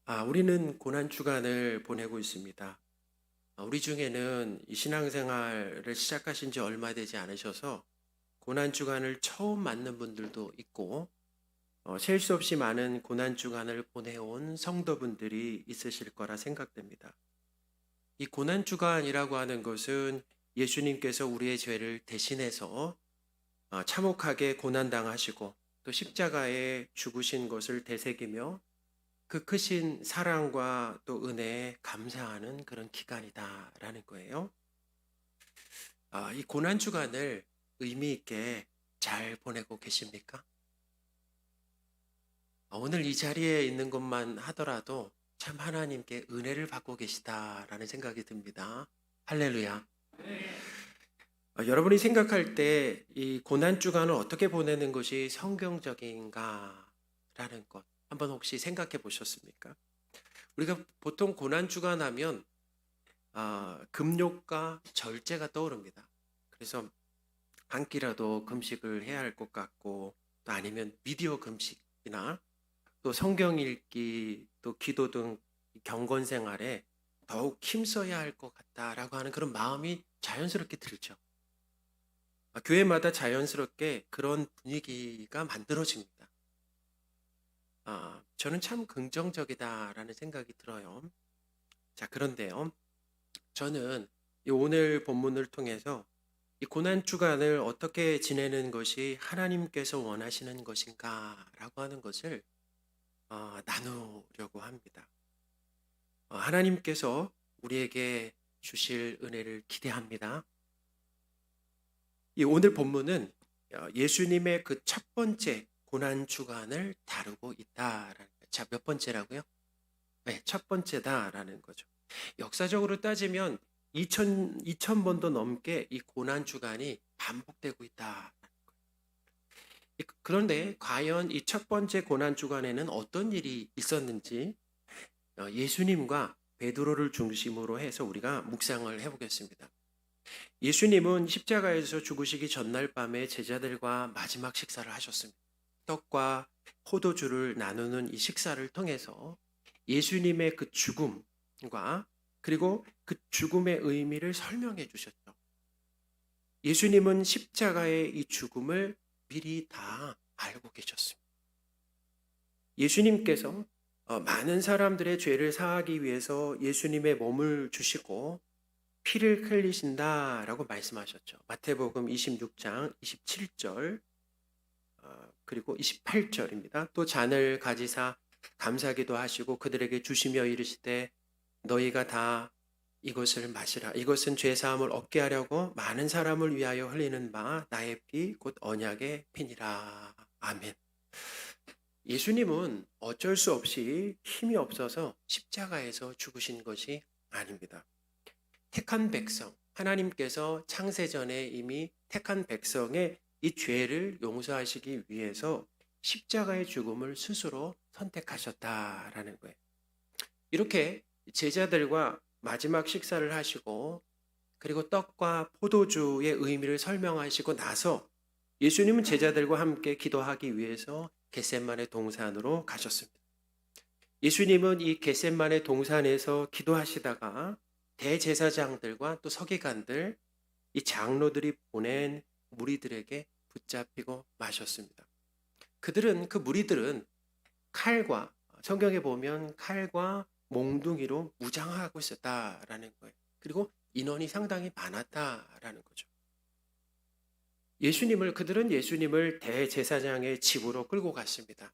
우리는 고난 주간을 보내고 있습니다. 우리 중에는 이 신앙생활을 시작하신 지 얼마 되지 않으셔서 고난 주간을 처음 맞는 분들도 있고, 셀 수 없이 많은 고난 주간을 보내온 성도분들이 있으실 거라 생각됩니다. 이 고난 주간이라고 하는 것은 예수님께서 우리의 죄를 대신해서 참혹하게 고난당하시고 또 십자가에 죽으신 것을 되새기며 그 크신 사랑과 또 은혜에 감사하는 그런 기간이다라는 거예요. 이 고난 주간을 의미 있게 잘 보내고 계십니까? 오늘 이 자리에 있는 것만 하더라도 참 하나님께 은혜를 받고 계시다라는 생각이 듭니다. 할렐루야. 여러분이 생각할 때 이 고난 주간을 어떻게 보내는 것이 성경적인가라는 것 한번 혹시 생각해 보셨습니까? 우리가 보통 고난 주간 하면 금욕과 절제가 떠오릅니다. 그래서 한 끼라도 금식을 해야 할 것 같고, 또 아니면 미디어 금식이나 또 성경 읽기, 또 기도 등 경건 생활에 더욱 힘써야 할 것 같다라고 하는 그런 마음이 자연스럽게 들죠. 교회마다 자연스럽게 그런 분위기가 만들어집니다. 저는 참 긍정적이다라는 생각이 들어요. 자, 그런데요. 저는 이 오늘 본문을 통해서 이 고난 주간을 어떻게 지내는 것이 하나님께서 원하시는 것인가라고 하는 것을 나누려고 합니다. 하나님께서 우리에게 주실 은혜를 기대합니다. 이 오늘 본문은 예수님의 그 첫 번째 고난 주간을 다루고 있다라는 거예요. 자, 몇 번째라고요? 네, 첫 번째다라는 거죠. 역사적으로 따지면 2000번도 넘게 이 고난 주간이 반복되고 있다. 그런데 과연 이 첫 번째 고난 주간에는 어떤 일이 있었는지 예수님과 베드로를 중심으로 해서 우리가 묵상을 해보겠습니다. 예수님은 십자가에서 죽으시기 전날 밤에 제자들과 마지막 식사를 하셨습니다. 떡과 포도주를 나누는 이 식사를 통해서 예수님의 그 죽음과 그리고 그 죽음의 의미를 설명해 주셨죠. 예수님은 십자가의 이 죽음을 미리 다 알고 계셨습니다. 예수님께서 많은 사람들의 죄를 사하기 위해서 예수님의 몸을 주시고 피를 흘리신다라고 말씀하셨죠. 마태복음 26장 27절 그리고 28절입니다. 또 잔을 가지사 감사기도 하시고 그들에게 주시며 이르시되 너희가 다 이것을 마시라. 이것은 죄사함을 얻게 하려고 많은 사람을 위하여 흘리는 바 나의 피 곧 언약의 피니라. 아멘. 예수님은 어쩔 수 없이 힘이 없어서 십자가에서 죽으신 것이 아닙니다. 택한 백성, 하나님께서 창세전에 이미 택한 백성의 이 죄를 용서하시기 위해서 십자가의 죽음을 스스로 선택하셨다라는 거예요. 이렇게 제자들과 마지막 식사를 하시고 그리고 떡과 포도주의 의미를 설명하시고 나서 예수님은 제자들과 함께 기도하기 위해서 겟셋마네 동산으로 가셨습니다. 예수님은 이 겟셋마네 동산에서 기도하시다가 대제사장들과 또 서기관들, 이 장로들이 보낸 무리들에게 붙잡히고 마셨습니다. 그 무리들은 칼과 성경에 보면 칼과 몽둥이로 무장하고 있었다라는 거예요. 그리고 인원이 상당히 많았다라는 거죠. 그들은 예수님을 대제사장의 집으로 끌고 갔습니다.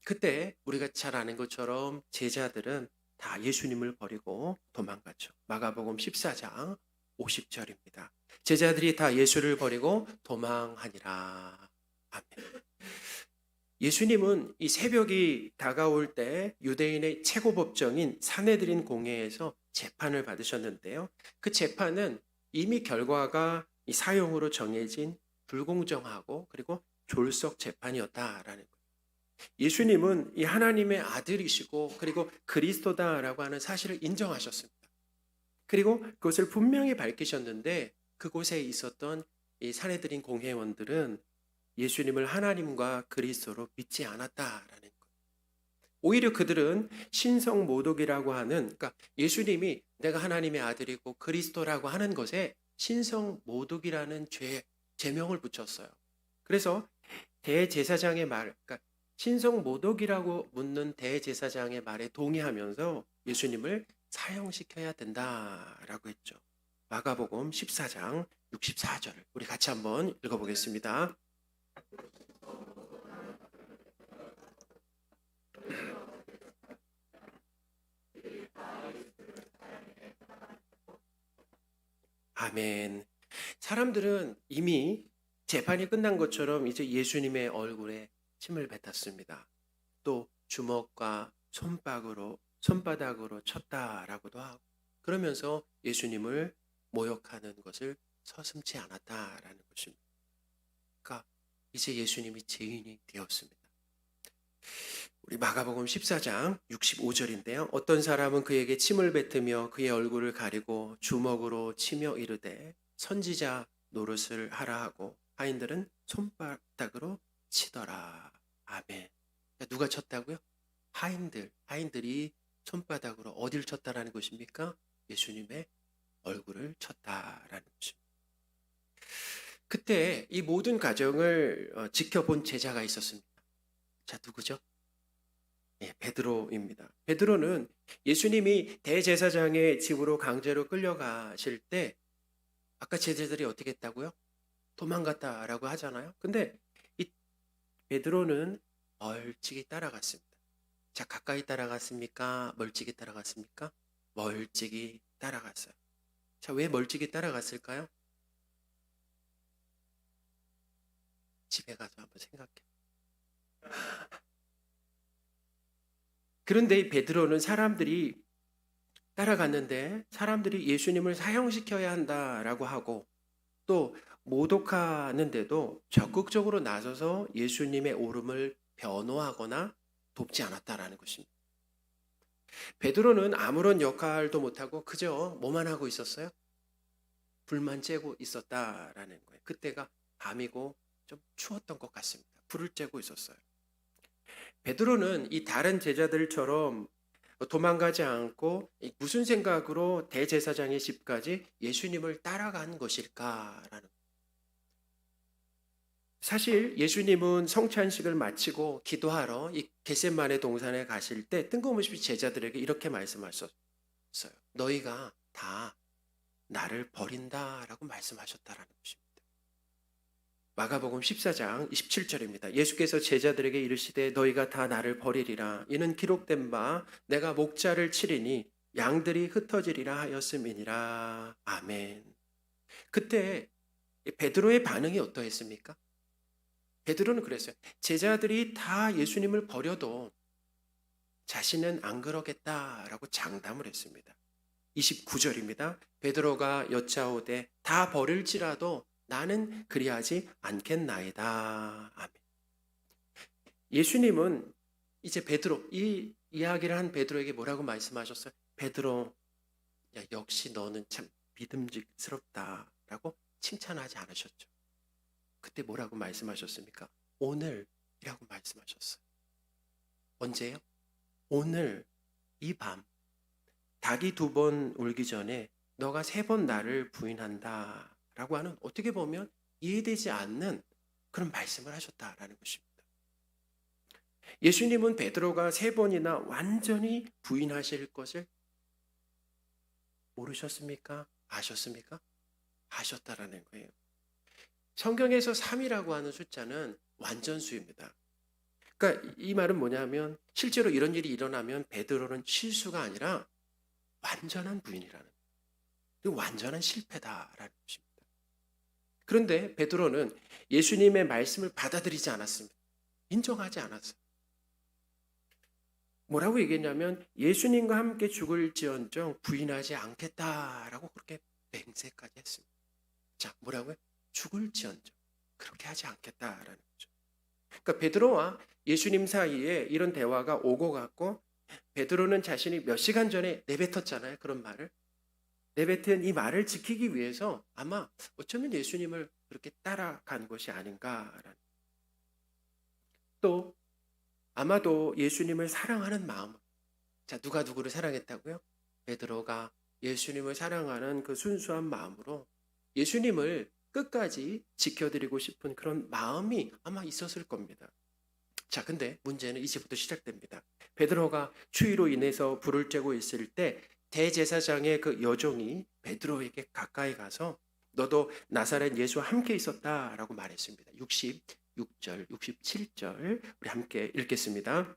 그때 우리가 잘 아는 것처럼 제자들은 다 예수님을 버리고 도망갔죠. 마가복음 14장 50절입니다. 제자들이 다 예수를 버리고 도망하니라. 아멘. 예수님은 이 새벽이 다가올 때 유대인의 최고 법정인 산헤드린 공회에서 재판을 받으셨는데요. 그 재판은 이미 결과가 이 사형으로 정해진 불공정하고 그리고 졸속 재판이었다라는 거예요. 예수님은 이 하나님의 아들이시고 그리고 그리스도다라고 하는 사실을 인정하셨습니다. 그리고 그것을 분명히 밝히셨는데 그곳에 있었던 이 산헤드린 공회원들은 예수님을 하나님과 그리스도로 믿지 않았다라는 거예요. 오히려 그들은 신성 모독이라고 하는, 그러니까 예수님이 내가 하나님의 아들이고 그리스도라고 하는 것에 신성 모독이라는 제명을 붙였어요. 그래서 대제사장의 말, 그러니까 신성 모독이라고 묻는 대제사장의 말에 동의하면서 예수님을 사형시켜야 된다라고 했죠. 마가복음 14장 64절을 우리 같이 한번 읽어보겠습니다. 아멘. 사람들은 이미 재판이 끝난 것처럼 이제 예수님의 얼굴에 침을 뱉었습니다. 또 주먹과 손바닥으로 쳤다라고도 하고, 그러면서 예수님을 모욕하는 것을 서슴지 않았다라는 것입니다. 그러니까 이제 예수님이 죄인이 되었습니다. 우리 마가복음 14장 65절인데요. 어떤 사람은 그에게 침을 뱉으며 그의 얼굴을 가리고 주먹으로 치며 이르되 선지자 노릇을 하라 하고 하인들은 손바닥으로 치더라. 아멘. 누가 쳤다고요? 하인들이 손바닥으로 어딜 쳤다라는 것입니까? 예수님의 얼굴을 쳤다라는 것입니다. 그때 이 모든 과정을 지켜본 제자가 있었습니다. 자, 누구죠? 네, 베드로입니다. 베드로는 예수님이 대제사장의 집으로 강제로 끌려가실 때 아까 제자들이 어떻게 했다고요? 도망갔다라고 하잖아요. 근데 이 베드로는 멀찍이 따라갔습니다. 자, 가까이 따라갔습니까? 멀찍이 따라갔습니까? 멀찍이 따라갔어요. 자, 왜 멀찍이 따라갔을까요? 집에 가서 한번 생각해. 그런데 이 베드로는 사람들이 따라갔는데 사람들이 예수님을 사형시켜야 한다라고 하고 또 모독하는데도 적극적으로 나서서 예수님의 옳음을 변호하거나 돕지 않았다라는 것입니다. 베드로는 아무런 역할도 못하고 그저 뭐만 하고 있었어요? 불만 쬐고 있었다라는 거예요. 그때가 밤이고 좀 추웠던 것 같습니다. 불을 쬐고 있었어요. 베드로는 이 다른 제자들처럼 도망가지 않고 무슨 생각으로 대제사장의 집까지 예수님을 따라간 것일까라는. 사실 예수님은 성찬식을 마치고 기도하러 이 겟세마네 동산에 가실 때 뜬금없이 제자들에게 이렇게 말씀하셨어요. 너희가 다 나를 버린다라고 말씀하셨다라는 것입니다. 마가복음 14장 27절입니다. 예수께서 제자들에게 이르시되 너희가 다 나를 버리리라. 이는 기록된 바 내가 목자를 치리니 양들이 흩어지리라 하였음이니라. 아멘. 그때 베드로의 반응이 어떠했습니까? 베드로는 그랬어요. 제자들이 다 예수님을 버려도 자신은 안 그러겠다라고 장담을 했습니다. 29절입니다. 베드로가 여짜오되 다 버릴지라도 나는 그리하지 않겠나이다. 아멘. 예수님은 이제 이 이야기를 한 베드로에게 뭐라고 말씀하셨어요? 베드로, 야, 역시 너는 참 믿음직스럽다라고 칭찬하지 않으셨죠. 그때 뭐라고 말씀하셨습니까? 오늘이라고 말씀하셨어요. 언제요? 오늘 이 밤 닭이 2번 울기 전에 너가 3번 나를 부인한다 라고 하는 어떻게 보면 이해되지 않는 그런 말씀을 하셨다라는 것입니다. 예수님은 베드로가 3번이나 완전히 부인하실 것을 모르셨습니까? 아셨습니까? 아셨다라는 거예요. 성경에서 3이라고 하는 숫자는 완전수입니다. 그러니까 이 말은 뭐냐면 실제로 이런 일이 일어나면 베드로는 실수가 아니라 완전한 부인이라는, 완전한 실패다라는 것입니다. 그런데 베드로는 예수님의 말씀을 받아들이지 않았습니다. 인정하지 않았어요. 뭐라고 얘기했냐면 예수님과 함께 죽을지언정 부인하지 않겠다라고 그렇게 맹세까지 했습니다. 자, 뭐라고요? 죽을지언정 그렇게 하지 않겠다라는 거죠. 그러니까 베드로와 예수님 사이에 이런 대화가 오고 갔고 베드로는 자신이 몇 시간 전에 내뱉었잖아요. 그런 말을. 내뱉은 이 말을 지키기 위해서 아마 어쩌면 예수님을 그렇게 따라간 것이 아닌가라는. 또 아마도 예수님을 사랑하는 마음. 자, 누가 누구를 사랑했다고요? 베드로가 예수님을 사랑하는 그 순수한 마음으로 예수님을 끝까지 지켜드리고 싶은 그런 마음이 아마 있었을 겁니다. 자, 근데 문제는 이제부터 시작됩니다. 베드로가 추위로 인해서 불을 쬐고 있을 때 대제사장의 그 여종이 베드로에게 가까이 가서 너도 나사렛 예수와 함께 있었다라고 말했습니다. 66절, 67절 우리 함께 읽겠습니다.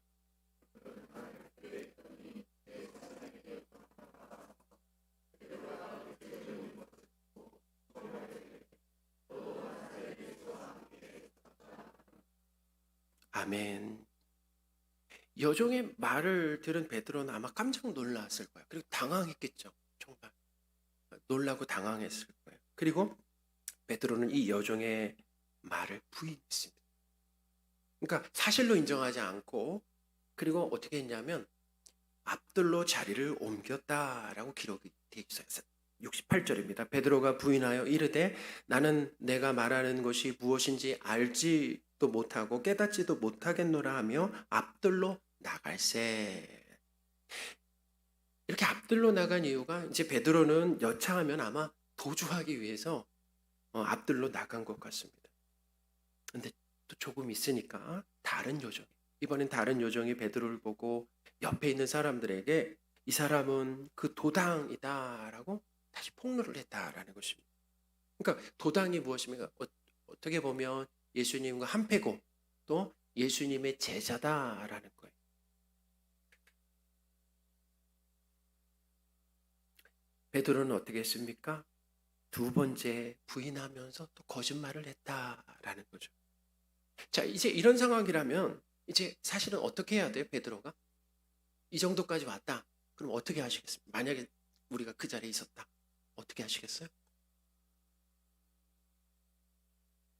아멘. 여종의 말을 들은 베드로는 아마 깜짝 놀랐을 거예요. 그리고 당황했겠죠. 정말 놀라고 당황했을 거예요. 그리고 베드로는 이 여종의 말을 부인했습니다. 그러니까 사실로 인정하지 않고 그리고 어떻게 했냐면 앞들로 자리를 옮겼다라고 기록이 되어 있어요. 68절입니다. 베드로가 부인하여 이르되 나는 내가 말하는 것이 무엇인지 알지도 못하고 깨닫지도 못하겠노라 하며 앞들로 나갈세. 이렇게 앞들로 나간 이유가 이제 베드로는 여차하면 아마 도주하기 위해서 앞들로 나간 것 같습니다. 근데 또 조금 있으니까 다른 요정, 이번엔 다른 요정이 베드로를 보고 옆에 있는 사람들에게 이 사람은 그 도당이다라고 다시 폭로를 했다라는 것입니다. 그러니까 도당이 무엇입니까? 어떻게 보면 예수님과 한패고 또 예수님의 제자다라는 거예요. 베드로는 어떻게 했습니까? 두 번째 부인하면서 또 거짓말을 했다라는 거죠. 자, 이제 이런 상황이라면 이제 사실은 어떻게 해야 돼요, 베드로가? 이 정도까지 왔다. 그럼 어떻게 하시겠습니까? 만약에 우리가 그 자리에 있었다. 어떻게 하시겠어요?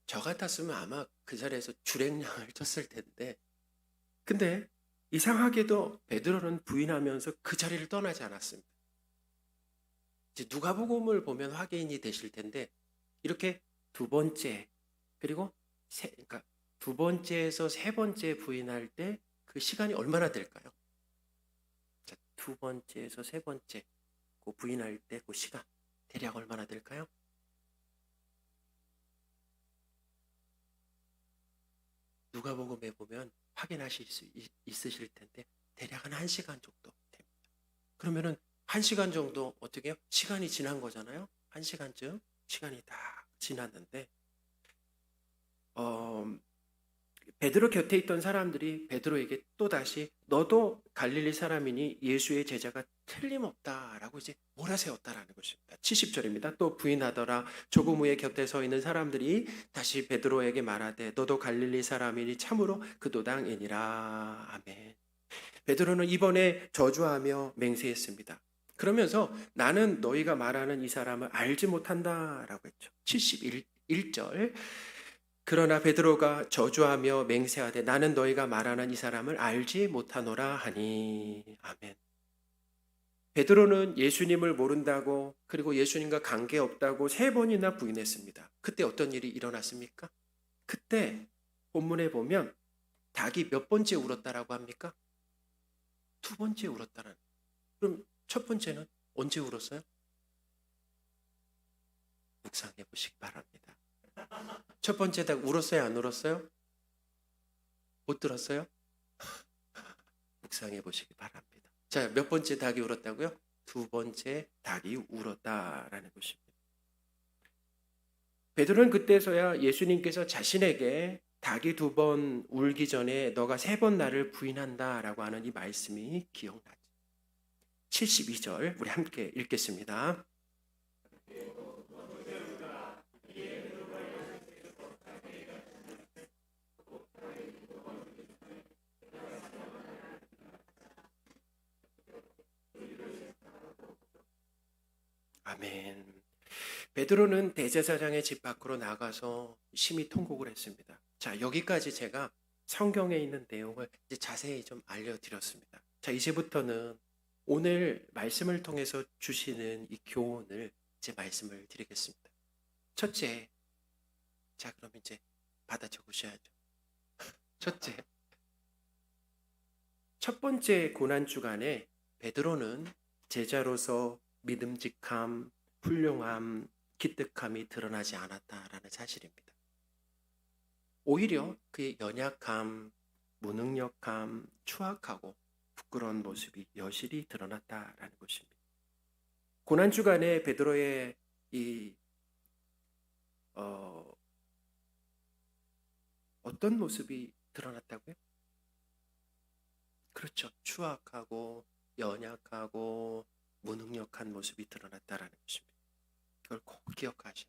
저 같았으면 아마 그 자리에서 주랭량을 쳤을 텐데. 근데 이상하게도 베드로는 부인하면서 그 자리를 떠나지 않았습니다. 이제 누가복음을 보면 확인이 되실 텐데 이렇게 두 번째 그리고 그러니까 두 번째에서 세 번째 부인할 때 그 시간이 얼마나 될까요? 자, 두 번째에서 세 번째 그 부인할 때 그 시간 대략 얼마나 될까요? 누가복음에 보면 확인하실 수 있으실 텐데 대략 한 1시간 정도 됩니다. 그러면은 1시간 정도 어떻게 해요? 시간이 지난 거잖아요. 1시간쯤 시간이 다 지났는데 베드로 곁에 있던 사람들이 베드로에게 또다시 너도 갈릴리 사람이니 예수의 제자가 틀림없다라고 이제 몰아세웠다라는 것입니다. 70절입니다. 또 부인하더라. 조금 후에 곁에 서 있는 사람들이 다시 베드로에게 말하되 너도 갈릴리 사람이니 참으로 그 도당이니라. 아멘. 베드로는 이번에 저주하며 맹세했습니다. 그러면서 나는 너희가 말하는 이 사람을 알지 못한다라고 했죠. 71절. 그러나 베드로가 저주하며 맹세하되 나는 너희가 말하는 이 사람을 알지 못하노라 하니. 아멘. 베드로는 예수님을 모른다고 그리고 예수님과 관계없다고 3번이나 부인했습니다. 그때 어떤 일이 일어났습니까? 그때 본문에 보면 닭이 몇 번째 울었다라고 합니까? 2번째 울었다는. 그럼 첫 번째는 언제 울었어요? 묵상해 보시기 바랍니다. 첫 번째 닭 울었어요? 안 울었어요? 못 들었어요? 묵상해 보시기 바랍니다. 자, 몇 번째 닭이 울었다고요? 2번째 닭이 울었다라는 것입니다. 베드로는 그때서야 예수님께서 자신에게 닭이 2번 울기 전에 너가 3번 나를 부인한다라고 하는 이 말씀이 기억나죠. 72절 우리 함께 읽겠습니다. 아멘. 베드로는 대제사장의 집 밖으로 나가서 심히 통곡을 했습니다. 자, 여기까지 제가 성경에 있는 내용을 이제 자세히 좀 알려드렸습니다. 자, 이제부터는 오늘 말씀을 통해서 주시는 이 교훈을 이제 말씀을 드리겠습니다. 첫째, 자, 그럼 이제 받아 적으셔야죠. 첫째, 첫 번째 고난 주간에 베드로는 제자로서 믿음직함, 훌륭함, 기특함이 드러나지 않았다라는 사실입니다. 오히려 그의 연약함, 무능력함, 추악하고 부끄러운 모습이 여실히 드러났다라는 것입니다. 고난 주간에 베드로의 이 어떤 모습이 드러났다고요? 그렇죠. 추악하고 연약하고 무능력한 모습이 드러났다라는 것입니다. 그걸 꼭 기억하시오.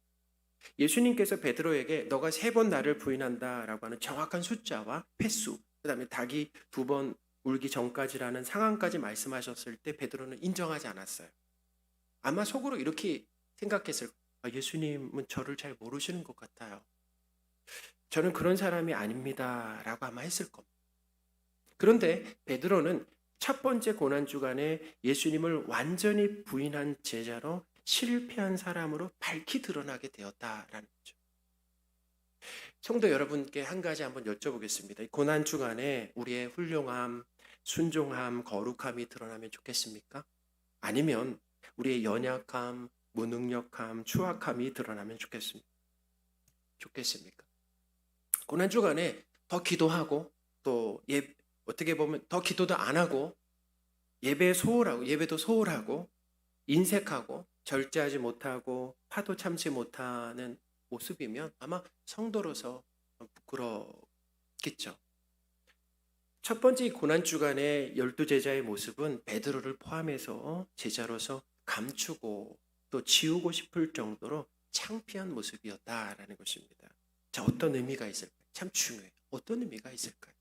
예수님께서 베드로에게 너가 3번 나를 부인한다라고 하는 정확한 숫자와 횟수, 그다음에 닭이 2번 울기 전까지라는 상황까지 말씀하셨을 때 베드로는 인정하지 않았어요. 아마 속으로 이렇게 생각했을 거예요. 예수님은 저를 잘 모르시는 것 같아요. 저는 그런 사람이 아닙니다 라고 아마 했을 겁니다. 그런데 베드로는 첫 번째 고난 주간에 예수님을 완전히 부인한 제자로 실패한 사람으로 밝히 드러나게 되었다라는 거죠. 성도 여러분께 한 가지 한번 여쭤보겠습니다. 고난 주간에 우리의 훌륭함, 순종함, 거룩함이 드러나면 좋겠습니까? 아니면 우리의 연약함, 무능력함, 추악함이 드러나면 좋겠습니까? 고난 주간에 더 기도하고 또 어떻게 보면 더 기도도 안 하고 예배도 소홀하고 인색하고 절제하지 못하고 파도 참지 못하는 모습이면 아마 성도로서 부끄럽겠죠. 첫 번째 고난 주간의 12제자의 모습은 베드로를 포함해서 제자로서 감추고 또 지우고 싶을 정도로 창피한 모습이었다라는 것입니다. 자, 어떤 의미가 있을까요? 참 중요해요. 어떤 의미가 있을까요?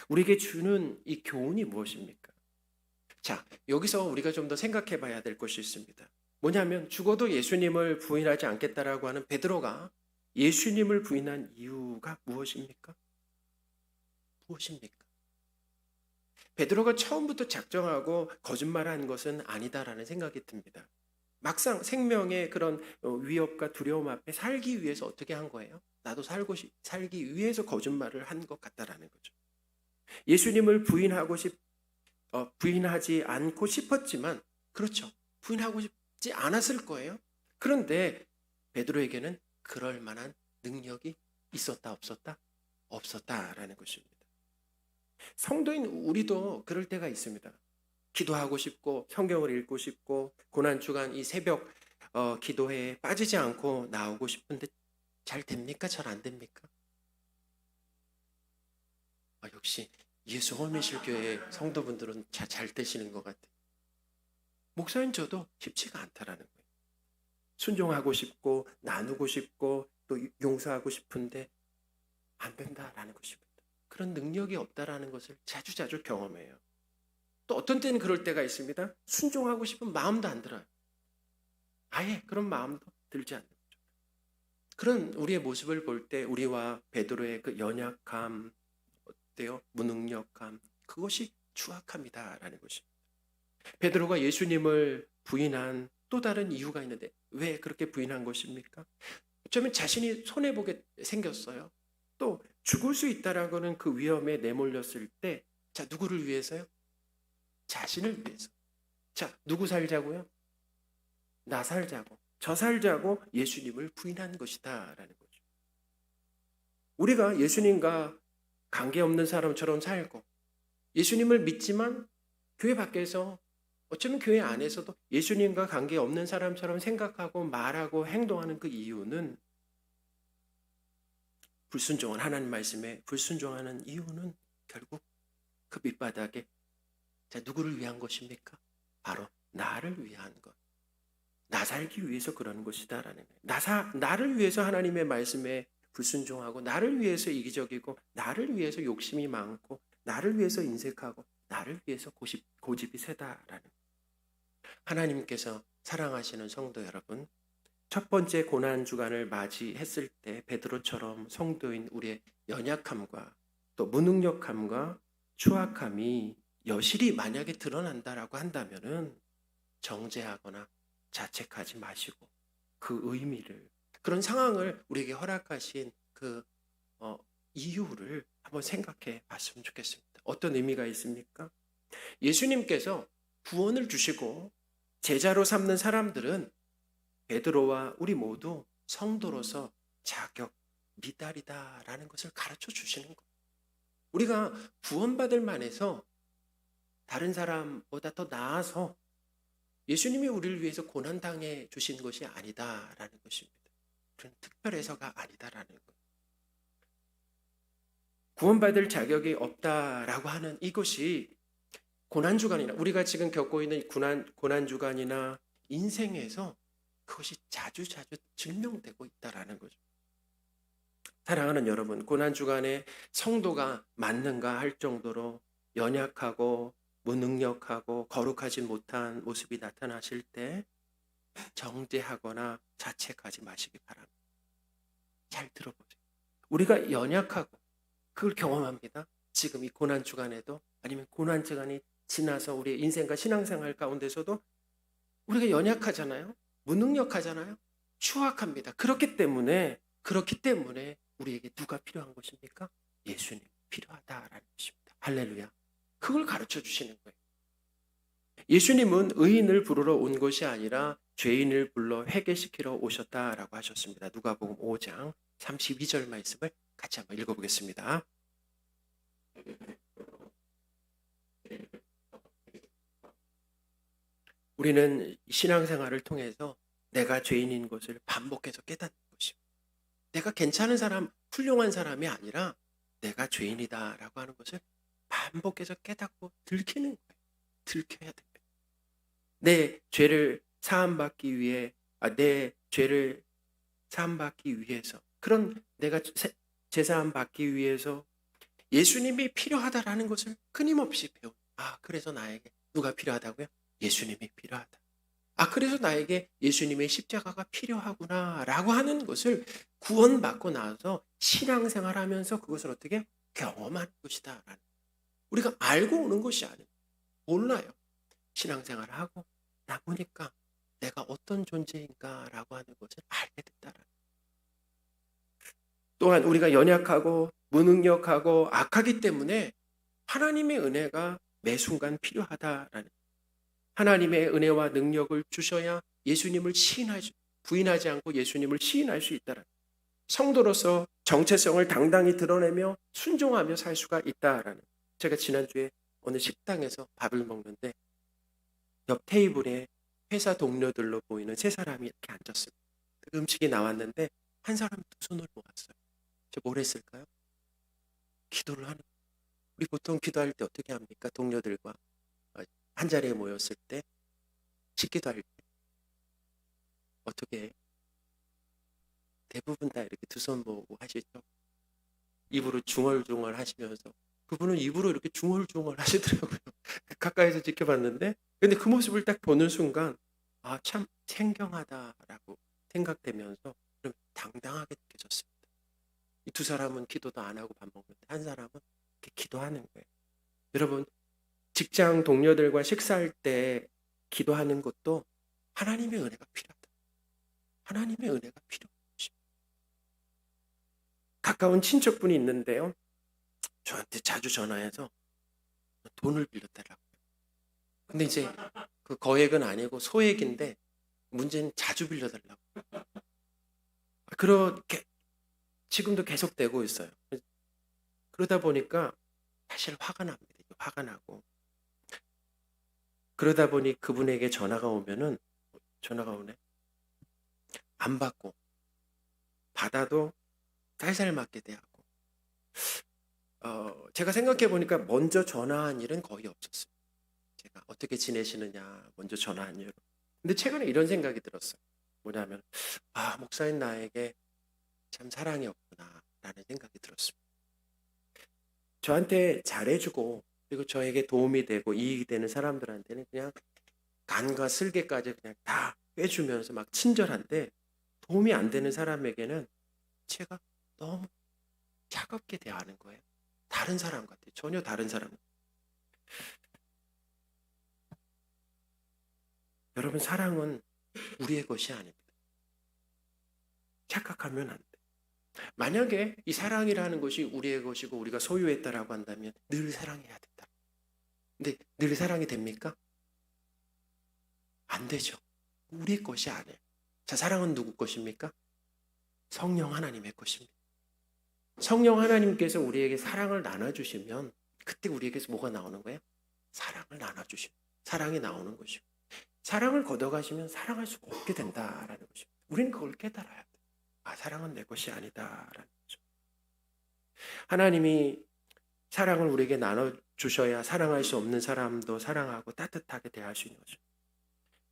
우리에게 주는 이 교훈이 무엇입니까? 자, 여기서 우리가 좀 더 생각해 봐야 될 것이 있습니다. 뭐냐면 죽어도 예수님을 부인하지 않겠다라고 하는 베드로가 예수님을 부인한 이유가 무엇입니까? 무엇입니까? 베드로가 처음부터 작정하고 거짓말한 것은 아니다라는 생각이 듭니다. 막상 생명의 그런 위협과 두려움 앞에 살기 위해서 어떻게 한 거예요? 나도 살기 위해서 거짓말을 한 것 같다라는 거죠. 예수님을 부인하지 않고 싶었지만, 그렇죠. 부인하고 싶지 않았을 거예요. 그런데 베드로에게는 그럴 만한 능력이 있었다, 없었다? 없었다라는 것입니다. 성도인 우리도 그럴 때가 있습니다. 기도하고 싶고 성경을 읽고 싶고 고난주간 이 새벽 기도회에 빠지지 않고 나오고 싶은데 잘 됩니까? 잘 안 됩니까? 역시 예수 홀미실교회 성도분들은 잘 되시는 것 같아요. 목사님 저도 쉽지가 않다라는 거예요. 순종하고 싶고 나누고 싶고 또 용서하고 싶은데 안 된다라는 것입니다. 그런 능력이 없다라는 것을 자주자주 경험해요. 또 어떤 때는 그럴 때가 있습니다. 순종하고 싶은 마음도 안 들어요. 아예 그런 마음도 들지 않는 거죠. 그런 우리의 모습을 볼 때 우리와 베드로의 그 연약함, 어때요? 무능력함, 그것이 추악함이다라는 것입니다. 베드로가 예수님을 부인한 또 다른 이유가 있는데 왜 그렇게 부인한 것입니까? 어쩌면 자신이 손해보게 생겼어요. 또 죽을 수 있다라는 그 위험에 내몰렸을 때, 자, 누구를 위해서요? 자신을 위해서. 자, 누구 살자고요? 나 살자고, 저 살자고 예수님을 부인한 것이다라는 거죠. 우리가 예수님과 관계없는 사람처럼 살고 예수님을 믿지만 교회 밖에서 어쩌면 교회 안에서도 예수님과 관계없는 사람처럼 생각하고 말하고 행동하는 그 이유는 불순종한 하나님 말씀에 불순종하는 이유는 결국 그 밑바닥에 자, 누구를 위한 것입니까? 바로 나를 위한 것. 나 살기 위해서 그러는 것이다라는 거예요. 나를 위해서 하나님의 말씀에 불순종하고 나를 위해서 이기적이고 나를 위해서 욕심이 많고 나를 위해서 인색하고 나를 위해서 고집이 세다라는 거예요. 하나님께서 사랑하시는 성도 여러분, 첫 번째 고난 주간을 맞이했을 때 베드로처럼 성도인 우리의 연약함과 또 무능력함과 추악함이 여실히 만약에 드러난다라고 한다면은 정죄하거나 자책하지 마시고 그 의미를, 그런 상황을 우리에게 허락하신 그 이유를 한번 생각해 봤으면 좋겠습니다. 어떤 의미가 있습니까? 예수님께서 구원을 주시고 제자로 삼는 사람들은 베드로와 우리 모두 성도로서 자격 미달이다라는 것을 가르쳐 주시는 거예요. 우리가 구원받을 만해서 다른 사람보다 더 나아서 예수님이 우리를 위해서 고난당해 주신 것이 아니다라는 것입니다. 그런 특별해서가 아니다라는 것. 구원받을 자격이 없다라고 하는 이것이 고난주간이나 우리가 지금 겪고 있는 고난주간이나 인생에서 그것이 자주자주 증명되고 있다라는 거죠. 사랑하는 여러분, 고난주간에 성도가 맞는가 할 정도로 연약하고 무능력하고 거룩하지 못한 모습이 나타나실 때 정죄하거나 자책하지 마시기 바랍니다. 잘 들어보세요. 우리가 연약하고 그걸 경험합니다. 지금 이 고난주간에도 아니면 고난주간이 지나서 우리의 인생과 신앙생활 가운데서도 우리가 연약하잖아요. 무능력하잖아요. 추악합니다. 그렇기 때문에 우리에게 누가 필요한 것입니까? 예수님이 필요하다라는 것입니다. 할렐루야. 그걸 가르쳐 주시는 거예요. 예수님은 의인을 부르러 온 것이 아니라 죄인을 불러 회개시키러 오셨다라고 하셨습니다. 누가복음 5장 32절 말씀을 같이 한번 읽어보겠습니다. 우리는 신앙생활을 통해서 내가 죄인인 것을 반복해서 깨닫는 것입니다. 내가 괜찮은 사람, 훌륭한 사람이 아니라 내가 죄인이다라고 하는 것을 반복해서 깨닫고 들키는 거예요. 들켜야 됩니다. 내 죄를 사함받기 위해서 그런 내가 제사함 받기 위해서 예수님이 필요하다라는 것을 끊임없이 배우는. 그래서 나에게 누가 필요하다고요? 예수님이 필요하다. 그래서 나에게 예수님의 십자가가 필요하구나라고 하는 것을 구원받고 나서 신앙생활하면서 그것을 어떻게 경험하는 것이다. 우리가 알고 오는 것이 아니에요. 몰라요. 신앙생활을 하고 나보니까 내가 어떤 존재인가라고 하는 것을 알게 된다는. 또한 우리가 연약하고 무능력하고 악하기 때문에 하나님의 은혜가 매 순간 필요하다라는. 하나님의 은혜와 능력을 주셔야 예수님을 부인하지 않고 예수님을 시인할 수 있다는. 성도로서 정체성을 당당히 드러내며 순종하며 살 수가 있다라는. 제가 지난주에 어느 식당에서 밥을 먹는데 옆 테이블에 회사 동료들로 보이는 세 사람이 이렇게 앉았습니다. 음식이 나왔는데 한 사람 두 손을 모았어요. 저 뭘 했을까요? 기도를 하는. 우리 보통 기도할 때 어떻게 합니까? 동료들과 한 자리에 모였을 때 식기도 할 때 어떻게 해요? 대부분 다 이렇게 두 손 모으고 하시죠. 입으로 중얼중얼 하시면서 그분은 입으로 이렇게 중얼중얼 하시더라고요. 가까이서 지켜봤는데 근데 그 모습을 딱 보는 순간 참 생경하다라고 생각되면서 좀 당당하게 느껴졌습니다. 이 두 사람은 기도도 안 하고 밥 먹는데 한 사람은 이렇게 기도하는 거예요. 여러분 직장 동료들과 식사할 때 기도하는 것도 하나님의 은혜가 필요하다. 하나님의 은혜가 필요한 것입니다. 가까운 친척분이 있는데요. 저한테 자주 전화해서 돈을 빌려달라고요. 근데 이제 그 거액은 아니고 소액인데 문제는 자주 빌려달라고. 그렇게 지금도 계속되고 있어요. 그러다 보니까 사실 화가 납니다. 화가 나고. 그러다 보니 그분에게 전화가 오네. 안 받고 받아도 살살 맞게 대하고. 제가 생각해 보니까 먼저 전화한 일은 거의 없었어요. 제가 어떻게 지내시느냐 먼저 전화한 이유로. 근데 최근에 이런 생각이 들었어요. 뭐냐면 목사님 나에게 참 사랑이 없구나 라는 생각이 들었습니다. 저한테 잘해주고 그리고 저에게 도움이 되고 이익이 되는 사람들한테는 그냥 간과 슬개까지 그냥 다 빼주면서 막 친절한데 도움이 안 되는 사람에게는 제가 너무 차갑게 대하는 거예요. 다른 사람 같아요. 전혀 다른 사람. 여러분 사랑은 우리의 것이 아닙니다. 착각하면 안 돼. 만약에 이 사랑이라는 것이 우리의 것이고 우리가 소유했다라고 한다면 늘 사랑해야 된다. 근데 늘 사랑이 됩니까? 안 되죠. 우리 것이 아니에요. 자, 사랑은 누구 것입니까? 성령 하나님의 것입니다. 성령 하나님께서 우리에게 사랑을 나눠주시면 그때 우리에게서 뭐가 나오는 거예요? 사랑을 나눠주시면 사랑이 나오는 것이고, 사랑을 걷어가시면 사랑할 수가 없게 된다라는 것입니다. 우리는 그걸 깨달아야 돼요. 아, 사랑은 내 것이 아니다라는 거죠. 하나님이 사랑을 우리에게 나눠주셔야 사랑할 수 없는 사람도 사랑하고 따뜻하게 대할 수 있는 거죠.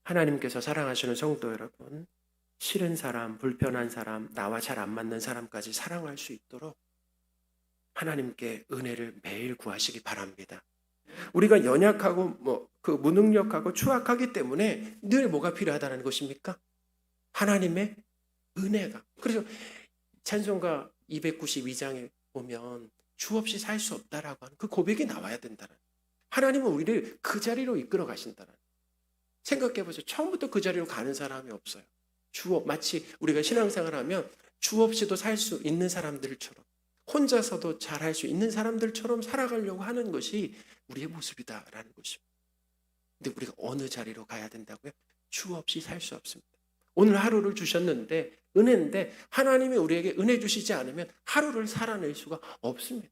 하나님께서 사랑하시는 성도 여러분, 싫은 사람, 불편한 사람, 나와 잘 안 맞는 사람까지 사랑할 수 있도록 하나님께 은혜를 매일 구하시기 바랍니다. 우리가 연약하고 무능력하고 추악하기 때문에 늘 뭐가 필요하다는 것입니까? 하나님의 은혜가. 그래서 찬송가 292장에 보면 주 없이 살 수 없다라고 하는 그 고백이 나와야 된다는. 하나님은 우리를 그 자리로 이끌어 가신다는. 생각해 보세요. 처음부터 그 자리로 가는 사람이 없어요. 마치 우리가 신앙생활을 하면 주 없이도 살 수 있는 사람들처럼, 혼자서도 잘할 수 있는 사람들처럼 살아가려고 하는 것이 우리의 모습이다라는 것입니다. 근데 우리가 어느 자리로 가야 된다고요? 주 없이 살 수 없습니다. 오늘 하루를 주셨는데 은혜인데 하나님이 우리에게 은혜 주시지 않으면 하루를 살아낼 수가 없습니다.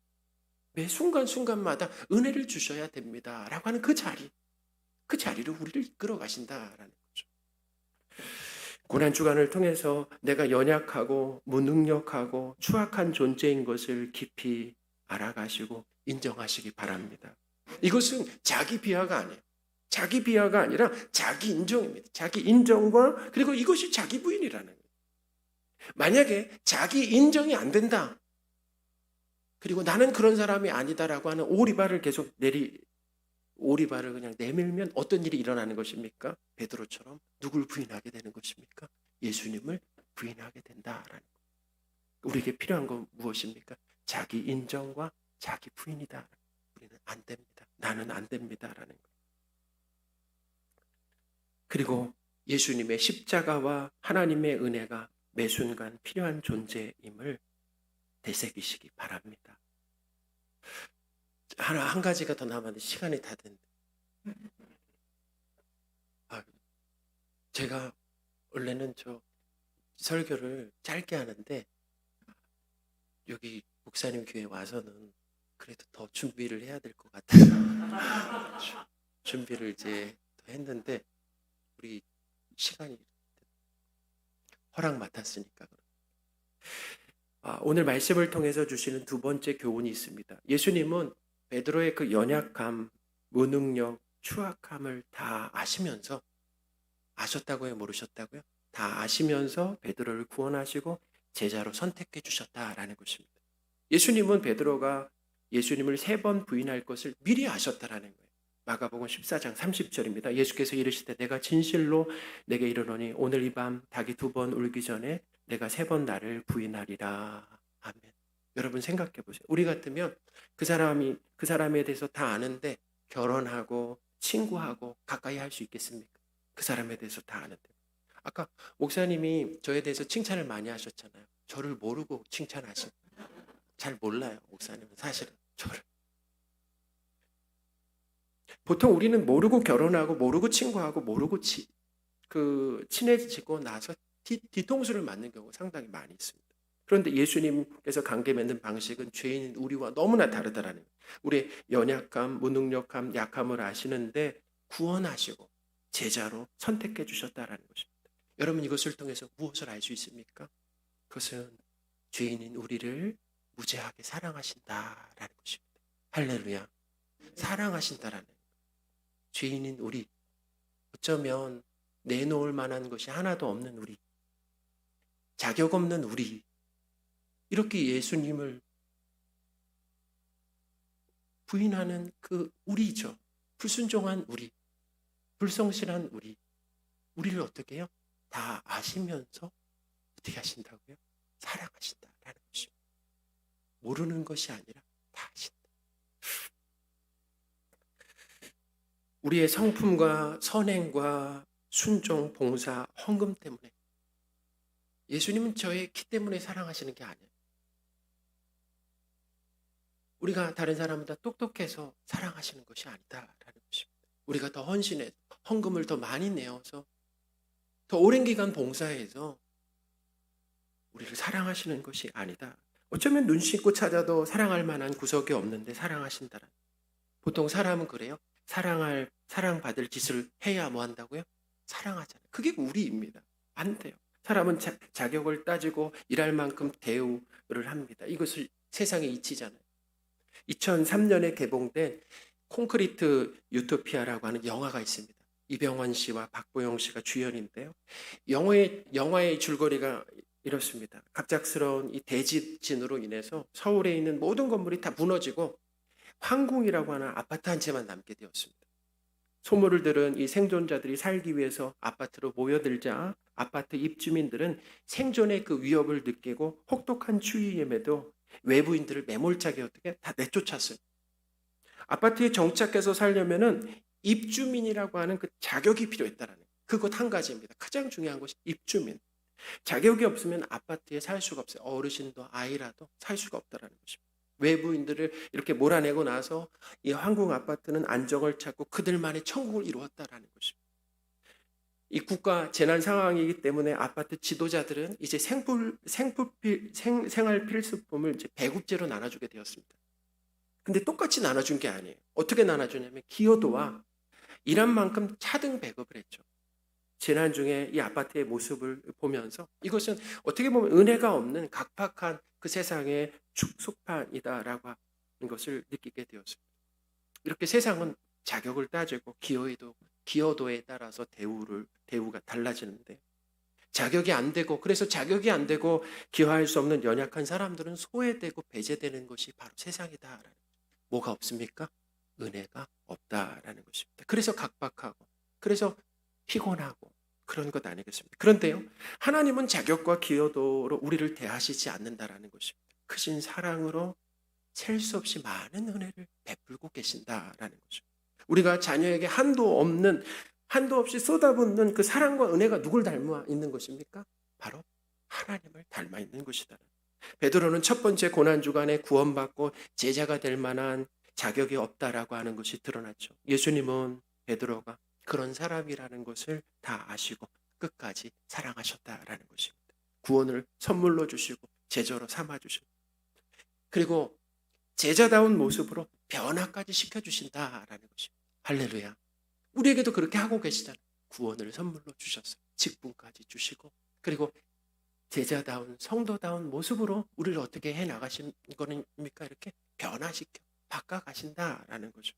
매 순간순간마다 은혜를 주셔야 됩니다 라고 하는 그 자리로 우리를 이끌어 가신다라는 거죠. 고난주간을 통해서 내가 연약하고 무능력하고 추악한 존재인 것을 깊이 알아가시고 인정하시기 바랍니다. 이것은 자기 비하가 아니에요. 자기 비하가 아니라 자기 인정입니다. 자기 인정과 그리고 이것이 자기 부인이라는 거예요. 만약에 자기 인정이 안 된다. 그리고 나는 그런 사람이 아니다라고 하는 오리발을 계속 오리발을 그냥 내밀면 어떤 일이 일어나는 것입니까? 베드로처럼 누굴 부인하게 되는 것입니까? 예수님을 부인하게 된다라는 거예요. 우리에게 필요한 건 무엇입니까? 자기 인정과 자기 부인이다. 우리는 안 됩니다. 나는 안 됩니다라는 거예요. 그리고 예수님의 십자가와 하나님의 은혜가 매 순간 필요한 존재임을 되새기시기 바랍니다. 한 가지가 더 남았는데 시간이 다 됐는데, 제가 원래는 설교를 짧게 하는데 여기 목사님 교회 와서는 그래도 더 준비를 해야 될 것 같아요. 준비를 이제 했는데 우리 시간이 허락 맡았으니까. 오늘 말씀을 통해서 주시는 두 번째 교훈이 있습니다. 예수님은 베드로의 그 연약함, 무능력, 추악함을 다 아시면서, 아셨다고요? 모르셨다고요? 다 아시면서 베드로를 구원하시고 제자로 선택해 주셨다라는 것입니다. 예수님은 베드로가 예수님을 3번 부인할 것을 미리 아셨다라는 거예요. 마가복음 14장 30절입니다. 예수께서 이르시되 내가 진실로 내게 이르노니 오늘 이 밤 닭이 2번 울기 전에 내가 3번 나를 부인하리라. 아멘. 여러분 생각해 보세요. 우리 같으면 그 사람에 대해서 다 아는데 결혼하고 친구하고 가까이 할 수 있겠습니까? 그 사람에 대해서 다 아는데. 아까 목사님이 저에 대해서 칭찬을 많이 하셨잖아요. 저를 모르고 칭찬하신. 잘 몰라요. 목사님은 사실은 저를. 보통 우리는 모르고 결혼하고 모르고 친구하고 모르고 친해지고 나서 뒤통수를 맞는 경우가 상당히 많이 있습니다. 그런데 예수님께서 관계 맺는 방식은 죄인인 우리와 너무나 다르다라는 거예요. 우리의 연약함, 무능력함, 약함을 아시는데 구원하시고 제자로 선택해 주셨다라는 것입니다. 여러분 이것을 통해서 무엇을 알 수 있습니까? 그것은 죄인인 우리를 무죄하게 사랑하신다라는 것입니다. 할렐루야. 사랑하신다라는 거예요. 죄인인 우리, 어쩌면 내놓을 만한 것이 하나도 없는 우리, 자격 없는 우리, 이렇게 예수님을 부인하는 그 우리죠. 불순종한 우리, 불성실한 우리를 어떻게 해요? 다 아시면서 어떻게 하신다고요? 사랑하신다라는 것입니다. 모르는 것이 아니라 다 아신다. 우리의 성품과 선행과 순종, 봉사, 헌금 때문에, 예수님은 저의 키 때문에 사랑하시는 게 아니에요. 우리가 다른 사람보다 똑똑해서 사랑하시는 것이 아니다라는 것입니다. 우리가 더 헌신해서 헌금을 더 많이 내어서 더 오랜 기간 봉사해서 우리를 사랑하시는 것이 아니다. 어쩌면 눈 씻고 찾아도 사랑할 만한 구석이 없는데 사랑하신다는. 보통 사람은 그래요. 사랑받을 짓을 해야 뭐 한다고요? 사랑하잖아요. 그게 우리입니다. 안 돼요. 사람은 자격을 따지고 일할 만큼 대우를 합니다. 이것을 세상에 잊히잖아요. 2003년에 개봉된 콘크리트 유토피아라고 하는 영화가 있습니다. 이병헌 씨와 박보영 씨가 주연인데요. 영화의 줄거리가 이렇습니다. 갑작스러운 이 대지진으로 인해서 서울에 있는 모든 건물이 다 무너지고 황궁이라고 하는 아파트 한 채만 남게 되었습니다. 소문을 들은 이 생존자들이 살기 위해서 아파트로 모여들자 아파트 입주민들은 생존의 그 위협을 느끼고 혹독한 추위임에도 외부인들을 매몰차게 어떻게 다 내쫓았어요. 아파트에 정착해서 살려면은 입주민이라고 하는 그 자격이 필요했다라는 거예요. 그것 한 가지입니다. 가장 중요한 것이 입주민. 자격이 없으면 아파트에 살 수가 없어요. 어르신도 아이라도 살 수가 없다라는 것입니다. 외부인들을 이렇게 몰아내고 나서 이 황궁 아파트는 안정을 찾고 그들만의 천국을 이루었다라는 것입니다. 이 국가 재난 상황이기 때문에 아파트 지도자들은 이제 생활 필수품을 이제 배급제로 나눠주게 되었습니다. 근데 똑같이 나눠준 게 아니에요. 어떻게 나눠주냐면 기여도와 일한 만큼 차등 배급을 했죠. 재난 중에 이 아파트의 모습을 보면서 이것은 어떻게 보면 은혜가 없는 각박한 그 세상의 축소판이다라고 하는 것을 느끼게 되었습니다. 이렇게 세상은 자격을 따지고 기여도에 따라서 대우가 달라지는데 자격이 안 되고 그래서 자격이 안 되고 기여할 수 없는 연약한 사람들은 소외되고 배제되는 것이 바로 세상이다라는 뭐가 없습니까? 은혜가 없다라는 것입니다. 그래서 각박하고 그래서 피곤하고 그런 것 아니겠습니까? 그런데요, 하나님은 자격과 기여도로 우리를 대하시지 않는다라는 것입니다. 크신 사랑으로 셀 수 없이 많은 은혜를 베풀고 계신다라는 거죠. 우리가 자녀에게 한도 없이 쏟아붓는 그 사랑과 은혜가 누굴 닮아 있는 것입니까? 바로 하나님을 닮아 있는 것이다. 베드로는 첫 번째 고난 주간에 구원받고 제자가 될 만한 자격이 없다라고 하는 것이 드러났죠. 예수님은 베드로가 그런 사람이라는 것을 다 아시고 끝까지 사랑하셨다라는 것입니다. 구원을 선물로 주시고 제자로 삼아주시고 그리고 제자다운 모습으로 변화까지 시켜주신다라는 것입니다. 할렐루야. 우리에게도 그렇게 하고 계시잖아요. 구원을 선물로 주셨어요. 직분까지 주시고 그리고 제자다운 성도다운 모습으로 우리를 어떻게 해나가신 거입니까? 이렇게 변화시켜 바꿔가신다라는 거죠.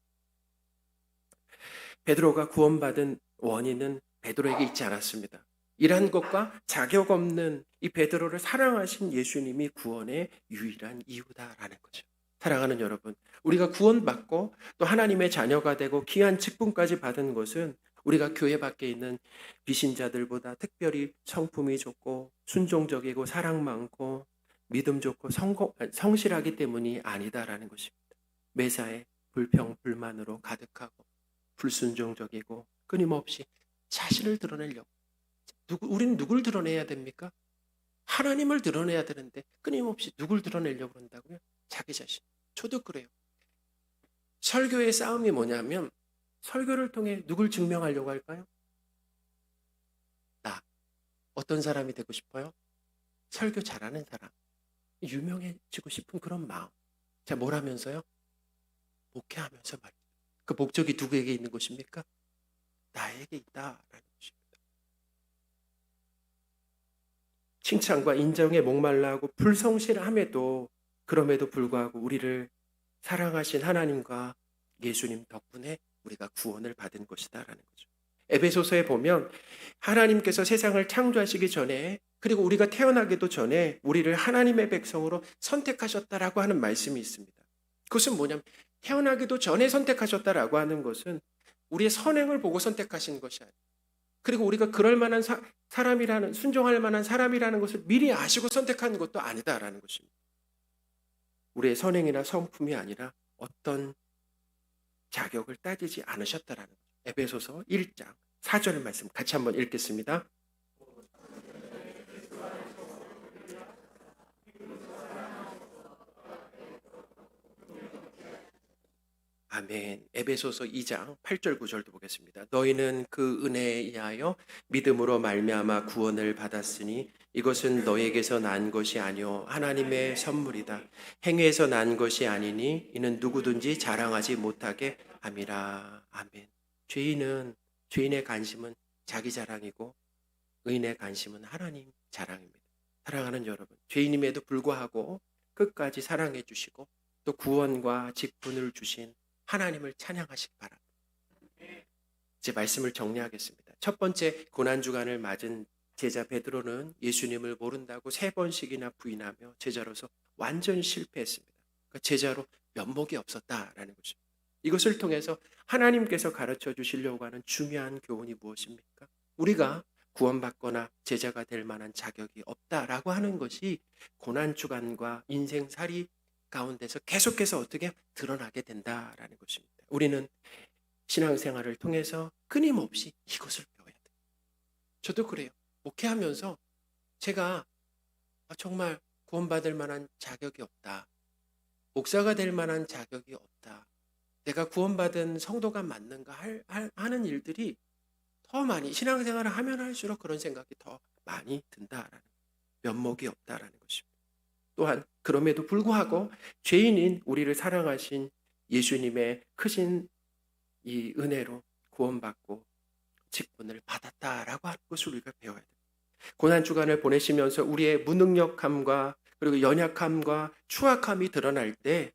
베드로가 구원받은 원인은 베드로에게 있지 않았습니다. 이러한 것과 자격 없는 이 베드로를 사랑하신 예수님이 구원의 유일한 이유다라는 거죠. 사랑하는 여러분, 우리가 구원받고 또 하나님의 자녀가 되고 귀한 직분까지 받은 것은 우리가 교회 밖에 있는 비신자들보다 특별히 성품이 좋고 순종적이고 사랑 많고 믿음 좋고 성실하기 때문이 아니다라는 것입니다. 매사에 불평, 불만으로 가득하고 불순종적이고 끊임없이 자신을 드러내려고. 우리는 누굴 드러내야 됩니까? 하나님을 드러내야 되는데 끊임없이 누굴 드러내려고 그런다고요? 자기 자신. 저도 그래요. 설교의 싸움이 뭐냐면 설교를 통해 누굴 증명하려고 할까요? 나. 어떤 사람이 되고 싶어요? 설교 잘하는 사람. 유명해지고 싶은 그런 마음. 자, 뭘 하면서요? 목회하면서 말이에요. 그 목적이 누구에게 있는 것입니까? 나에게 있다라는 것입니다. 칭찬과 인정에 목말라하고 불성실함에도 그럼에도 불구하고 우리를 사랑하신 하나님과 예수님 덕분에 우리가 구원을 받은 것이다라는 거죠. 에베소서에 보면 하나님께서 세상을 창조하시기 전에 그리고 우리가 태어나기도 전에 우리를 하나님의 백성으로 선택하셨다라고 하는 말씀이 있습니다. 그것은 뭐냐면 태어나기도 전에 선택하셨다라고 하는 것은 우리의 선행을 보고 선택하신 것이 아니에요. 그리고 우리가 그럴 만한 사람이라는 순종할 만한 사람이라는 것을 미리 아시고 선택한 것도 아니다라는 것입니다. 우리의 선행이나 성품이 아니라 어떤 자격을 따지지 않으셨다라는 거죠. 에베소서 1장 4절 말씀 같이 한번 읽겠습니다. 아멘. 에베소서 2장 8절 9절도 보겠습니다. 너희는 그 은혜에 의하여 믿음으로 말미암아 구원을 받았으니 이것은 너희에게서 난 것이 아니요 하나님의 선물이다. 행위에서 난 것이 아니니 이는 누구든지 자랑하지 못하게 함이라. 아멘. 죄인의 관심은 자기 자랑이고 의인의 관심은 하나님 자랑입니다. 사랑하는 여러분, 죄인임에도 불구하고 끝까지 사랑해 주시고 또 구원과 직분을 주신 하나님을 찬양하시기 바랍니다. 제 말씀을 정리하겠습니다. 첫 번째 고난주간을 맞은 제자 베드로는 예수님을 모른다고 3번씩이나 부인하며 제자로서 완전 실패했습니다. 그러니까 제자로 면목이 없었다라는 것입니다. 이것을 통해서 하나님께서 가르쳐 주시려고 하는 중요한 교훈이 무엇입니까? 우리가 구원받거나 제자가 될 만한 자격이 없다라고 하는 것이 고난주간과 인생살이 가운데서 계속해서 어떻게 드러나게 된다라는 것입니다. 우리는 신앙생활을 통해서 끊임없이 이것을 배워야 돼요. 저도 그래요. 목회하면서 제가 정말 구원받을 만한 자격이 없다. 목사가 될 만한 자격이 없다. 내가 구원받은 성도가 맞는가 하는 일들이 더 많이 신앙생활을 하면 할수록 그런 생각이 더 많이 든다라는 면목이 없다라는 것입니다. 또한 그럼에도 불구하고 죄인인 우리를 사랑하신 예수님의 크신 이 은혜로 구원받고 직분을 받았다라고 하는 것을 우리가 배워야 됩니다. 고난주간을 보내시면서 우리의 무능력함과 그리고 연약함과 추악함이 드러날 때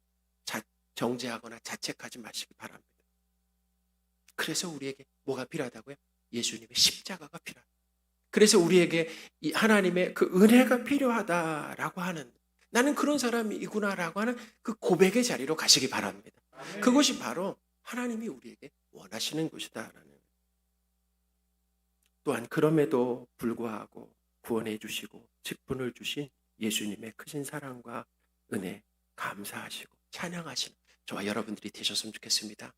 정죄하거나 자책하지 마시기 바랍니다. 그래서 우리에게 뭐가 필요하다고요? 예수님의 십자가가 필요합니다. 그래서 우리에게 이 하나님의 그 은혜가 필요하다라고 하는 나는 그런 사람이구나라고 하는 그 고백의 자리로 가시기 바랍니다. 그것이 바로 하나님이 우리에게 원하시는 것이다라는. 또한 그럼에도 불구하고 구원해 주시고 직분을 주신 예수님의 크신 사랑과 은혜 감사하시고 찬양하시는 저와 여러분들이 되셨으면 좋겠습니다.